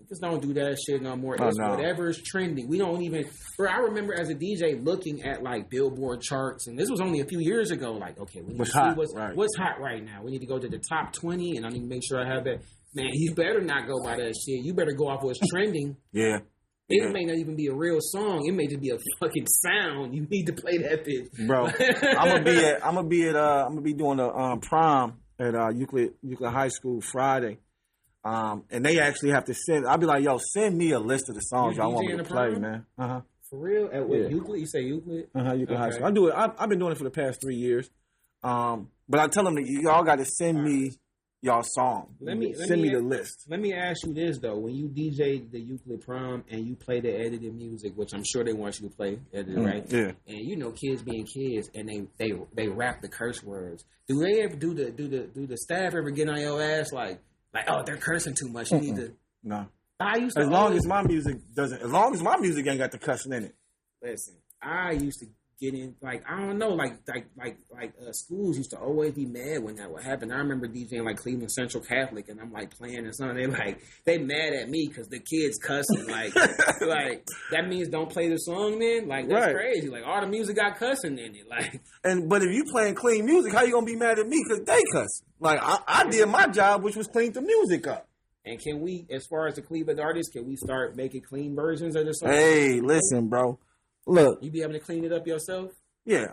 Just don't do that shit no more. It's whatever's trending. We don't even. Bro, I remember as a DJ looking at like Billboard charts, and this was only a few years ago. Like, okay, we need to see what's hot right now. We need to go to the top 20, and I need to make sure I have that. Man, you better not go by that shit. You better go off what's trending. Yeah. It may not even be a real song. It may just be a fucking sound. You need to play that bitch, bro. I'm gonna be doing a prom at Euclid High School Friday. And they actually have to send. I'll be like, yo, send me a list of the songs y'all want me to play, man. For real? At what, Euclid? You say Euclid? Euclid High School. I do it. I've been doing it for the past 3 years. But I tell them that y'all got to send me y'all song. Send me the list. Let me ask you this though: when you DJ the Euclid prom and you play the edited music, which I'm sure they want you to play edited, right? Yeah. And kids being kids, and they rap the curse words. Do they ever do the staff ever get on your ass like, oh, they're cursing too much? You need to. No. As long as my music ain't got the cussing in it. Listen, I used to get in, like, I don't know, like schools used to always be mad when that would happen. I remember DJing like Cleveland Central Catholic, and I'm like playing and something. They mad at me because the kids cussing. Like that means don't play the song then? Like, that's crazy. Like, all the music got cussing in it. Like, but if you playing clean music, how you gonna be mad at me because they cuss? Like, I did my job, which was clean the music up. And can we, as far as the Cleveland artists, can we start making clean versions of the song? Hey, listen, bro. Look, you be able to clean it up yourself? Yeah,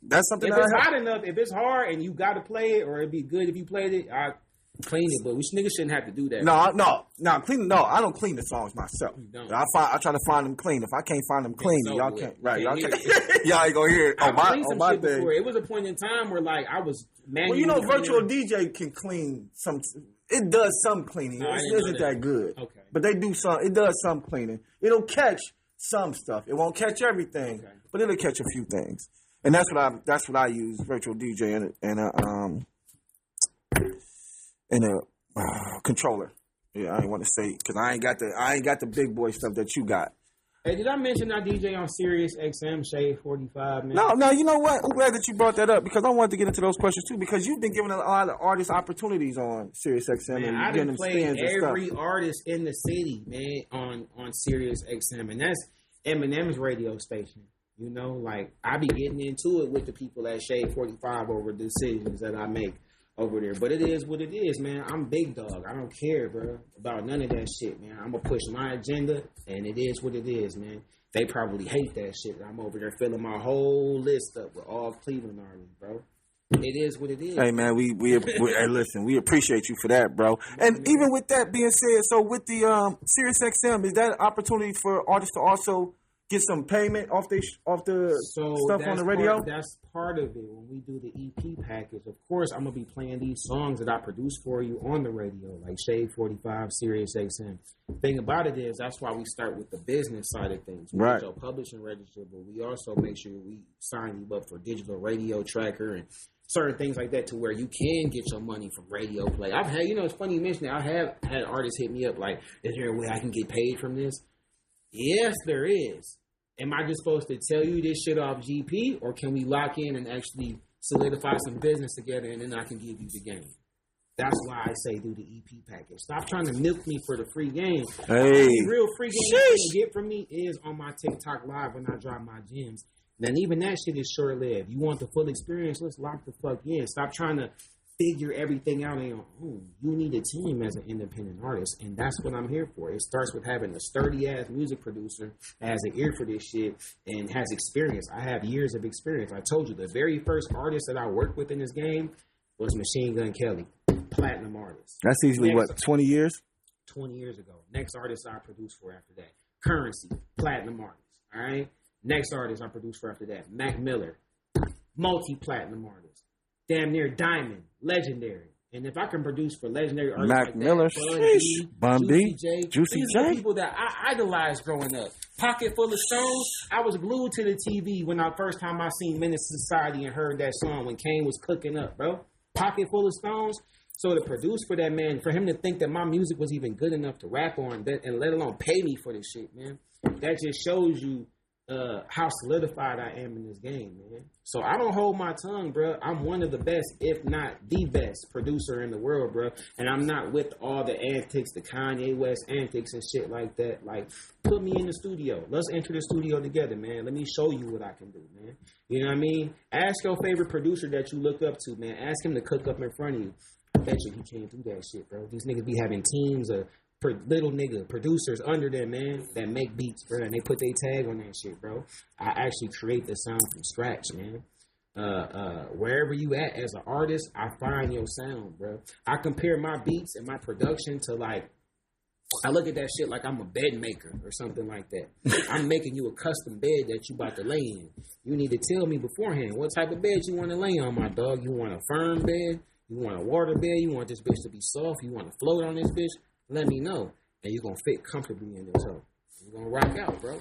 that's something. If it's hot enough, if it's hard and you got to play it, or it'd be good if you played it, I clean it. But we niggas shouldn't have to do that. No, I don't clean the songs myself. You don't. I try to find them clean. If I can't find them clean, y'all can't. Right, y'all can't. Y'all ain't gonna hear it. My thing. Before. It was a point in time where like I was manually. Well, virtual DJ can clean some. It does some cleaning. It isn't that good. Okay, but they do some. It does some cleaning. It'll catch some stuff. It won't catch everything, but it'll catch a few things. And that's what I use virtual DJ and a controller. Yeah, I ain't want to say because I ain't got the big boy stuff that you got. Hey, did I mention I DJ on Sirius XM Shade 45? Man? No. You know what? I'm glad that you brought that up because I wanted to get into those questions too. Because you've been giving a lot of artists opportunities on Sirius XM, man, I done played every artist in the city, man, on Sirius XM, and that's Eminem's radio station. You know, like, I be getting into it with the people at Shade 45 over decisions that I make over there. But it is what it is, man. I'm big dog. I don't care, bro, about none of that shit, man. I'm going to push my agenda, and it is what it is, man. They probably hate that shit. I'm over there filling my whole list up with all Cleveland artists, bro. It is what it is. Hey, man, we hey, listen, we appreciate you for that, bro. And even with that being said, so with the Sirius XM, is that an opportunity for artists to also get some payment off the stuff on the radio? That's part of it. When we do the EP package, of course, I'm gonna be playing these songs that I produce for you on the radio, like Shade 45, Sirius XM. Thing about it is, that's why we start with the business side of things. We get your publishing register, but we also make sure we sign you up for digital radio tracker and certain things like that, to where you can get your money from radio play. I've had, it's funny you mention that. I have had artists hit me up like, is there a way I can get paid from this? Yes, there is. Am I just supposed to tell you this shit off GP, or can we lock in and actually solidify some business together, and then I can give you the game? That's why I say do the EP package. Stop trying to milk me for the free game. Hey. The real free game you can get from me is on my TikTok live when I drop my gems. And even that shit is short-lived. You want the full experience? Let's lock the fuck in. Stop trying to figure everything out on your own. You need a team as an independent artist, and that's what I'm here for. It starts with having a sturdy-ass music producer that has an ear for this shit and has experience. I have years of experience. I told you, the very first artist that I worked with in this game was Machine Gun Kelly, platinum artist. That's easily, 20 years? 20 years ago. Next artist I produced for after that, Currency, platinum artist, all right? Next artist I produced for after that, Mac Miller, multi-platinum artist. Damn near diamond, legendary. And if I can produce for legendary artists Mac like Miller, Bun B, Juicy these J, are people that I idolized growing up. Pocket Full of Stones, I was glued to the TV when I first time I seen Menace to Society and heard that song when Kane was cooking up, bro. Pocket Full of Stones. So to produce for that man, for him to think that my music was even good enough to rap on, and let alone pay me for this shit, man, that just shows you how solidified I am in this game, man. So I don't hold my tongue, bro. I'm one of the best, if not the best producer in the world, bro. And I'm not with all the antics, the Kanye West antics and shit like that. Like, put me in the studio. Let's enter the studio together, man. Let me show you what I can do, man. You know what I mean? Ask your favorite producer that you look up to, man. Ask him to cook up in front of you. I bet you he can't do that shit, bro. These niggas be having teams of little nigga producers under them, man, that make beats, bro, and they put their tag on that shit, bro. I actually create the sound from scratch, man. Wherever you at as an artist, I find your sound, bro. I compare my beats and my production to, like, I look at that shit like I'm a bed maker or something like that. I'm making you a custom bed that you about to lay in. You need to tell me beforehand what type of bed you want to lay on, my dog. You want a firm bed? You want a water bed? You want this bitch to be soft? You want to float on this bitch? Let me know, and you're going to fit comfortably in this hole. You're going to rock out, bro.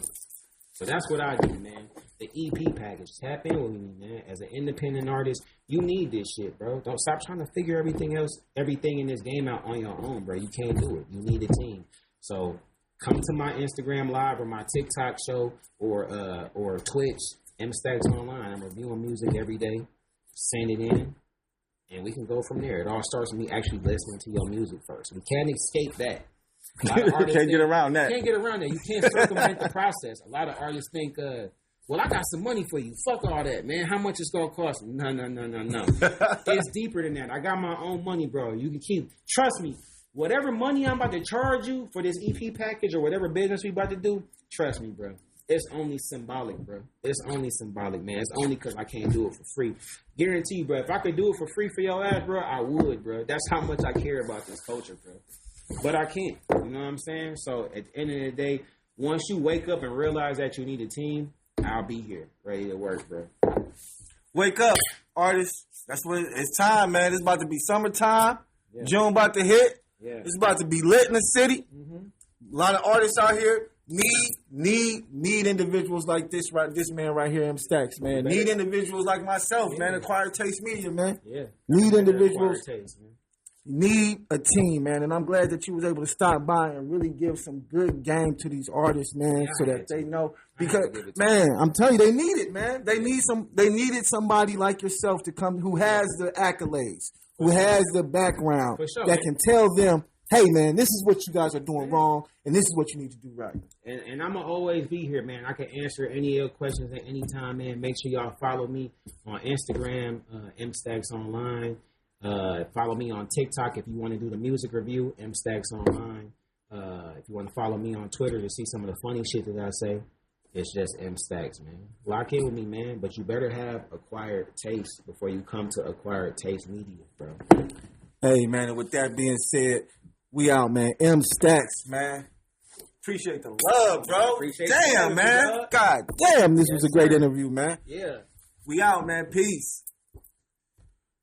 So that's what I do, man. The EP package. Tap in with me, man. As an independent artist, you need this shit, bro. Don't stop trying to figure everything in this game out on your own, bro. You can't do it. You need a team. So come to my Instagram live or my TikTok show or Twitch, Mstacks Online. I'm reviewing music every day. Send it in. And we can go from there. It all starts with me actually listening to your music first. We can't escape that. Can't get around that. You can't get around that. You can't circumvent the process. A lot of artists think, well, I got some money for you. Fuck all that, man. How much it's going to cost me? No. It's deeper than that. I got my own money, bro. You can keep. Trust me. Whatever money I'm about to charge you for this EP package or whatever business we about to do, trust me, bro. It's only symbolic, bro. It's only symbolic, man. It's only because I can't do it for free. Guarantee you, bro. If I could do it for free for your ass, bro, I would, bro. That's how much I care about this culture, bro. But I can't. You know what I'm saying? So at the end of the day, once you wake up and realize that you need a team, I'll be here, ready to work, bro. Wake up, artists. That's what it's time, man. It's about to be summertime. Yeah. June about to hit. Yeah. It's about to be lit in the city. Mm-hmm. A lot of artists out here. Need individuals like this man right here, Mstacks, man. Need individuals like myself, man. Acquired Taste Media, man. Yeah. Need individuals. Taste, man. Need a team, man. And I'm glad that you was able to stop by and really give some good game to these artists, man, so that they know. Because, man, I'm telling you, they need it, man. They needed somebody like yourself to come who has the accolades, who has the background, that can tell them hey, man, this is what you guys are doing wrong, and this is what you need to do right. And I'm going to always be here, man. I can answer any of your questions at any time, man. Make sure y'all follow me on Instagram, Mstacks Online. Follow me on TikTok if you want to do the music review, Mstacks Online. If you want to follow me on Twitter to see some of the funny shit that I say, it's just Mstacks, man. Lock in with me, man. But you better have acquired taste before you come to Acquired Taste Media, bro. Hey, man, and with that being said, we out, man. Mstacks, man. Appreciate the love, bro. Appreciate damn, the man. love, God damn, this Yes, was a great sir. interview, man. Yeah. We out, man. Peace.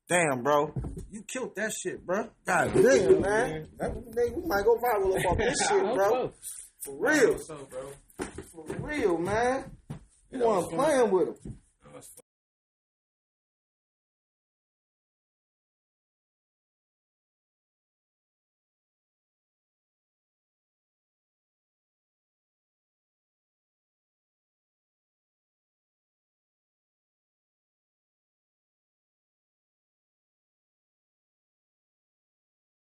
Damn, bro. You killed that shit, bro. God damn, man. We might go viral about this shit, bro. For real. So, bro. For real, man. You want playing with him.